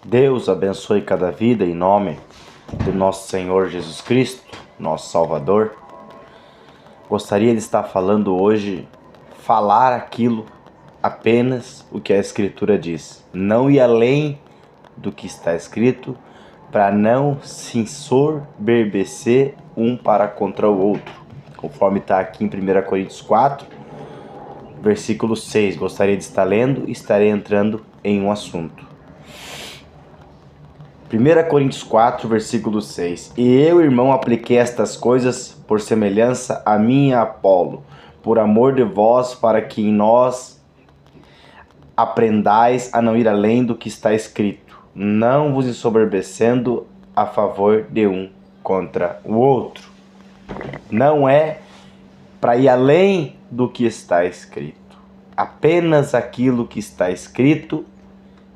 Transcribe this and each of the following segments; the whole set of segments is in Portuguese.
Deus abençoe cada vida em nome do nosso Senhor Jesus Cristo, nosso Salvador. Gostaria de estar falando hoje, falar aquilo apenas o que a Escritura diz. Não ir além do que está escrito, para não se ensoberbecer um para contra o outro. Conforme está aqui em 1 Coríntios 4, versículo 6. Gostaria de estar lendo e estarei entrando em um assunto. 1 Coríntios 4, versículo 6. E eu, irmão, apliquei estas coisas por semelhança a mim e a Apolo, por amor de vós, para que em nós aprendais a não ir além do que está escrito, não vos ensoberbecendo a favor de um contra o outro. Não é para ir além do que está escrito. Apenas aquilo que está escrito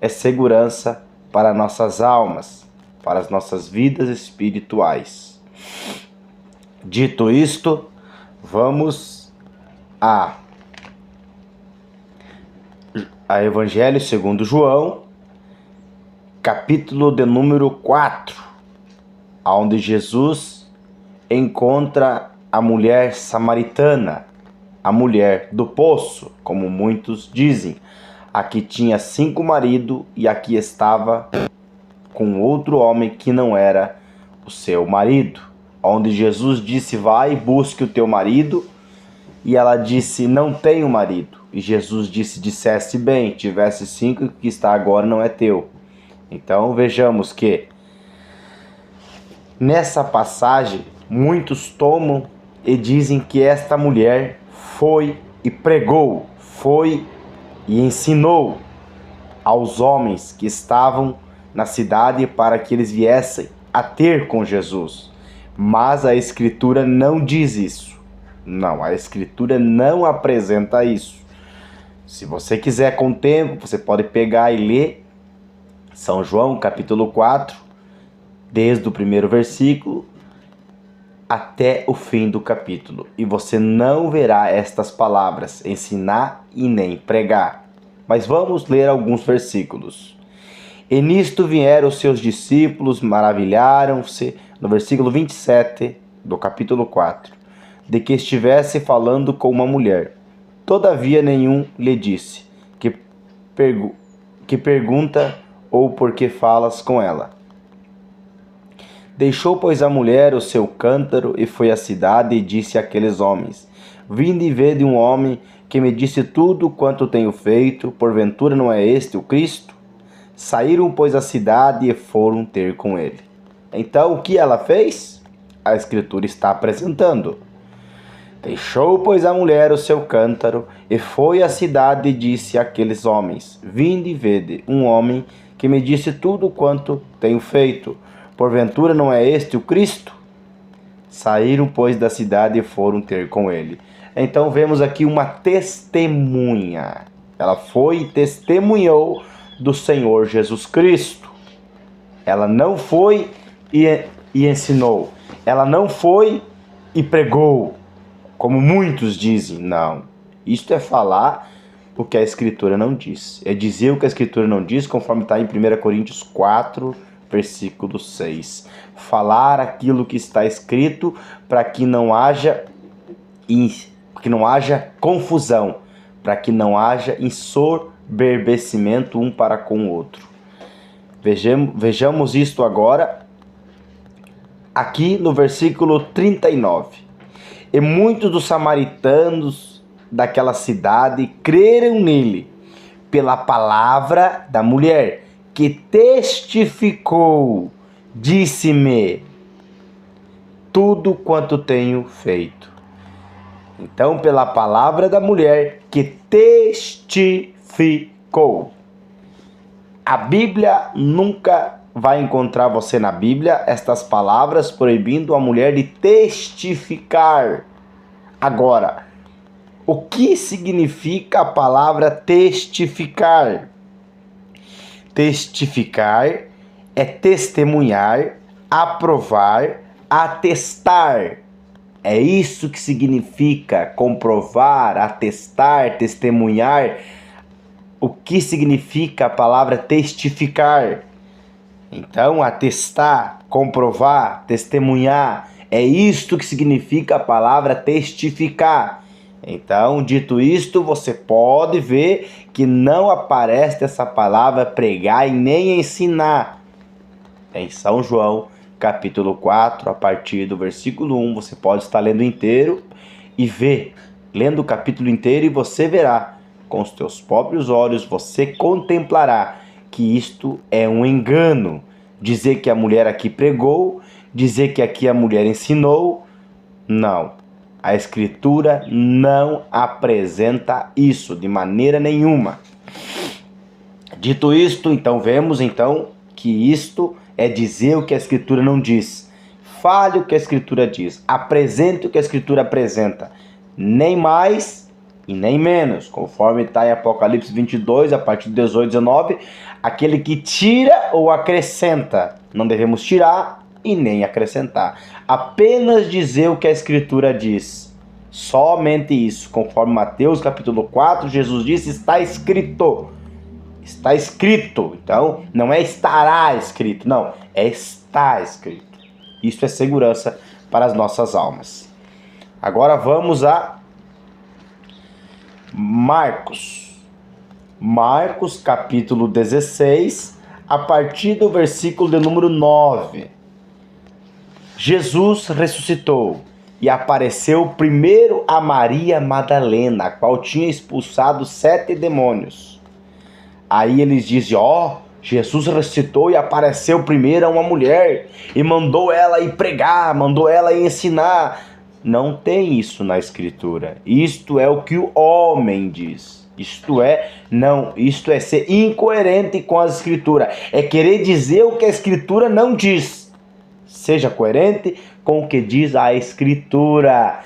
é segurança para nossas almas, para as nossas vidas espirituais. Dito isto, vamos a Evangelho segundo João, capítulo de número 4, onde Jesus encontra a mulher samaritana, a mulher do poço, como muitos dizem. Aqui tinha 5 maridos e aqui estava com outro homem que não era o seu marido. Onde Jesus disse, vai, busque o teu marido. E ela disse, não tenho marido. E Jesus disse, disseste bem, tivesse 5 e o que está agora não é teu. Então vejamos que nessa passagem muitos tomam e dizem que esta mulher foi e pregou, foi e ensinou aos homens que estavam na cidade para que eles viessem a ter com Jesus. Mas a Escritura não diz isso. Não, a Escritura não apresenta isso. Se você quiser com tempo, você pode pegar e ler São João, capítulo 4, desde o primeiro versículo até o fim do capítulo. E você não verá estas palavras, ensinar e nem pregar. Mas vamos ler alguns versículos. E nisto vieram os seus discípulos, maravilharam-se, no versículo 27 do capítulo 4, de que estivesse falando com uma mulher. Todavia nenhum lhe disse, que pergunta ou por que falas com ela. Deixou, pois, a mulher o seu cântaro e foi à cidade e disse àqueles homens, vinde e vede um homem que me disse tudo quanto tenho feito, porventura não é este o Cristo? Saíram, pois, à cidade e foram ter com ele. Então, o que ela fez? A Escritura está apresentando. Deixou, pois, a mulher o seu cântaro e foi à cidade e disse àqueles homens, vinde e vede um homem que me disse tudo quanto tenho feito, porventura não é este o Cristo? Saíram, pois, da cidade e foram ter com ele. Então vemos aqui uma testemunha. Ela foi e testemunhou do Senhor Jesus Cristo. Ela não foi e ensinou. Ela não foi e pregou, como muitos dizem. Não. Isto é falar o que a Escritura não diz. É dizer o que a Escritura não diz, conforme está em 1 Coríntios 4, versículo 6. Falar aquilo que está escrito para que não haja confusão, para que não haja ensoberbecimento um para com o outro. Vejamos isto agora, aqui no versículo 39. E muitos dos samaritanos daquela cidade creram nele, pela palavra da mulher, que testificou, disse-me tudo quanto tenho feito. Então, pela palavra da mulher que testificou. A Bíblia nunca vai encontrar você na Bíblia estas palavras proibindo a mulher de testificar. Agora, o que significa a palavra testificar? Testificar é testemunhar, aprovar, atestar. É isso que significa comprovar, atestar, testemunhar. O que significa a palavra testificar? Então, atestar, comprovar, testemunhar, é isto que significa a palavra testificar. Então, dito isto, você pode ver que não aparece essa palavra pregar e nem ensinar. Em São João, capítulo 4, a partir do versículo 1, você pode estar lendo inteiro e ver. Lendo o capítulo inteiro e você verá, com os teus próprios olhos, você contemplará que isto é um engano. Dizer que a mulher aqui pregou, dizer que aqui a mulher ensinou, não. A Escritura não apresenta isso de maneira nenhuma. Dito isto, então vemos que isto é dizer o que a Escritura não diz. Fale o que a Escritura diz. Apresente o que a Escritura apresenta. Nem mais e nem menos. Conforme está em Apocalipse 22, a partir do 18 e 19, aquele que tira ou acrescenta. Não devemos tirar e nem acrescentar. Apenas dizer o que a Escritura diz. Somente isso. Conforme Mateus capítulo 4, Jesus disse, está escrito. Está escrito. Então, não é estará escrito. Não, é está escrito. Isso é segurança para as nossas almas. Agora vamos a Marcos. Marcos capítulo 16, a partir do versículo de número 9. Jesus ressuscitou e apareceu primeiro a Maria Madalena, a qual tinha expulsado 7 demônios. Aí eles dizem, Jesus ressuscitou e apareceu primeiro a uma mulher e mandou ela ir pregar, mandou ela ir ensinar. Não tem isso na Escritura. Isto é o que o homem diz. Isto é ser incoerente com a Escritura. É querer dizer o que a Escritura não diz. Seja coerente com o que diz a Escritura.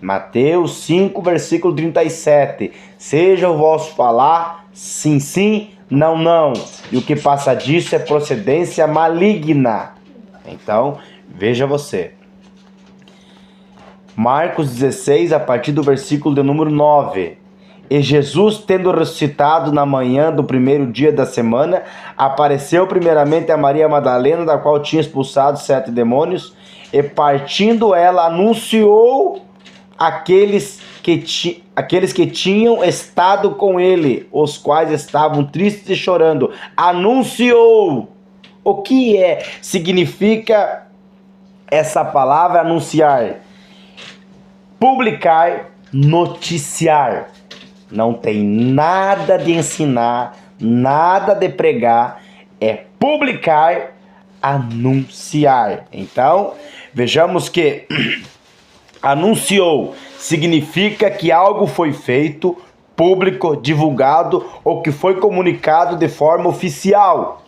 Mateus 5, versículo 37. Seja o vosso falar, sim, sim, não, não. E o que passa disso é procedência maligna. Então, veja você. Marcos 16, a partir do versículo de número 9. E Jesus, tendo ressuscitado na manhã do primeiro dia da semana, apareceu primeiramente a Maria Madalena, da qual tinha expulsado 7 demônios, e partindo ela, anunciou aqueles que tinham estado com ele, os quais estavam tristes e chorando. Anunciou. O que significa essa palavra anunciar? Publicar, noticiar. Não tem nada de ensinar, nada de pregar, é publicar, anunciar. Então, vejamos que anunciou significa que algo foi feito, público, divulgado ou que foi comunicado de forma oficial.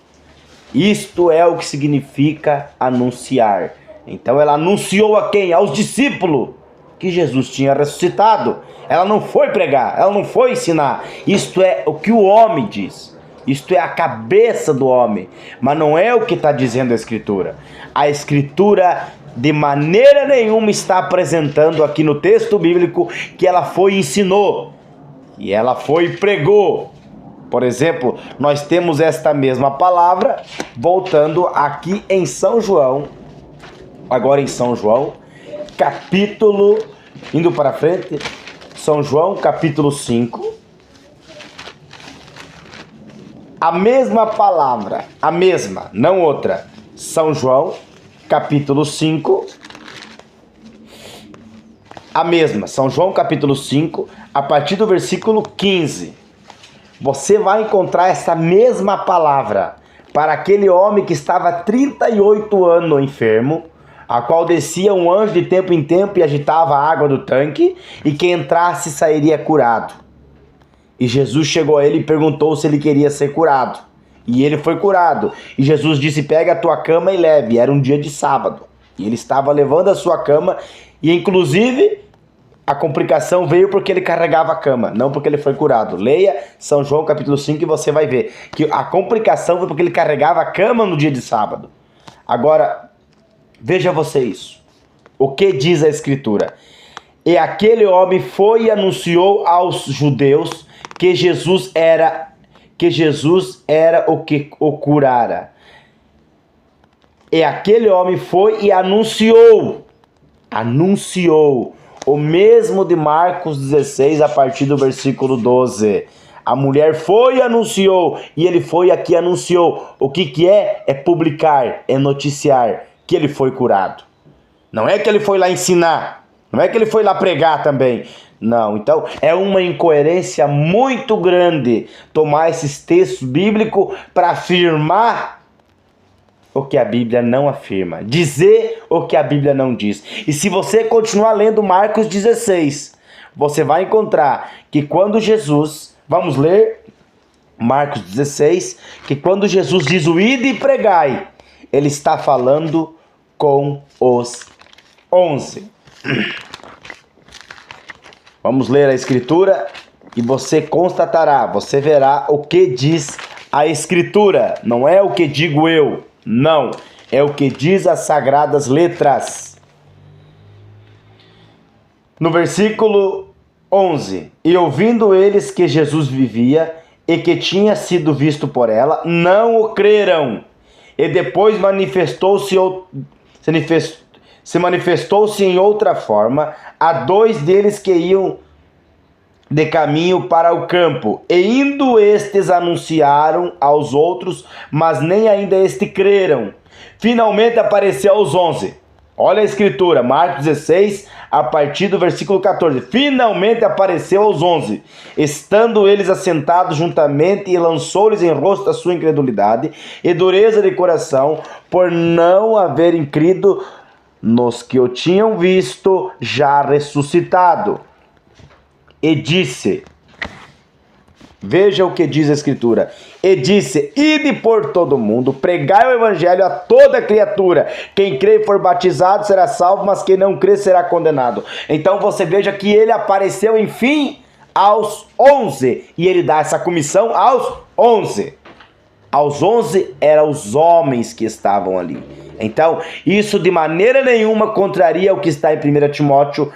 Isto é o que significa anunciar. Então ela anunciou a quem? Aos discípulos que Jesus tinha ressuscitado. Ela não foi pregar, ela não foi ensinar. Isto é o que o homem diz. Isto é a cabeça do homem. Mas não é o que está dizendo a Escritura. A Escritura de maneira nenhuma está apresentando aqui no texto bíblico que ela foi e ensinou. E ela foi e pregou. Por exemplo, nós temos esta mesma palavra voltando aqui em São João. Agora em São João, capítulo, indo para frente, São João, capítulo 5. A mesma palavra, a mesma, não outra. São João, capítulo 5. A mesma, São João, capítulo 5, a partir do versículo 15. Você vai encontrar essa mesma palavra para aquele homem que estava 38 anos enfermo, a qual descia um anjo de tempo em tempo e agitava a água do tanque, e quem entrasse sairia curado. E Jesus chegou a ele e perguntou se ele queria ser curado. E ele foi curado. E Jesus disse, pega a tua cama e leve. Era um dia de sábado. E ele estava levando a sua cama. E inclusive, a complicação veio porque ele carregava a cama. Não porque ele foi curado. Leia São João capítulo 5 e você vai ver. Que a complicação foi porque ele carregava a cama no dia de sábado. Agora, veja você isso. O que diz a Escritura? E aquele homem foi e anunciou aos judeus que Jesus era o que o curara. E aquele homem foi e anunciou o mesmo de Marcos 16, a partir do versículo 12. A mulher foi e anunciou, e ele foi aqui e anunciou. O que é? É publicar, é noticiar que ele foi curado. Não é que ele foi lá ensinar, não é que ele foi lá pregar também. Não, então é uma incoerência muito grande tomar esses textos bíblicos para afirmar o que a Bíblia não afirma, dizer o que a Bíblia não diz. E se você continuar lendo Marcos 16, você vai encontrar que quando Jesus, vamos ler Marcos 16, que quando Jesus diz o ide e pregai, ele está falando com os 11. Vamos ler a Escritura e você constatará, você verá o que diz a Escritura. Não é o que digo eu, não. É o que diz as Sagradas Letras. No versículo 11. E ouvindo eles que Jesus vivia e que tinha sido visto por ela, não o creram. E depois se manifestou-se em outra forma a dois deles que iam de caminho para o campo, e indo estes anunciaram aos outros, mas nem ainda creram. Finalmente apareceu aos 11. Olha a escritura, Marcos 16, a partir do versículo 14. Finalmente apareceu aos 11, estando eles assentados juntamente, e lançou-lhes em rosto a sua incredulidade e dureza de coração, por não haverem crido nos que o tinham visto já ressuscitado. E disse, veja o que diz a Escritura, e disse, ide por todo mundo, pregai o evangelho a toda criatura, quem crê e for batizado será salvo, mas quem não crê será condenado. Então você veja que ele apareceu, enfim, aos 11, e ele dá essa comissão aos 11. Aos 11 eram os homens que estavam ali. Então, isso de maneira nenhuma contraria o que está em 1 Timóteo,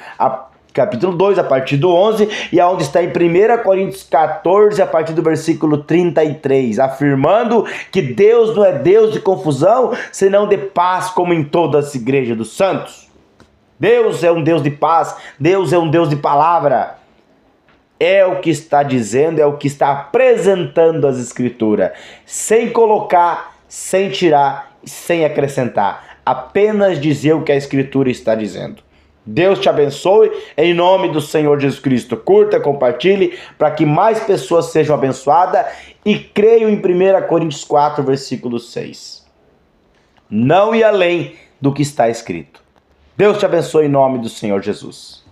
capítulo 2, a partir do 11, e aonde está em 1 Coríntios 14, a partir do versículo 33, afirmando que Deus não é Deus de confusão, senão de paz, como em toda a igreja dos santos. Deus é um Deus de paz, Deus é um Deus de palavra. É o que está dizendo, é o que está apresentando as Escrituras, sem colocar, sem tirar, sem acrescentar, apenas dizer o que a Escritura está dizendo. Deus te abençoe, em nome do Senhor Jesus Cristo. Curta, compartilhe, para que mais pessoas sejam abençoadas, e creio em 1 Coríntios 4, versículo 6. Não ir além do que está escrito. Deus te abençoe em nome do Senhor Jesus.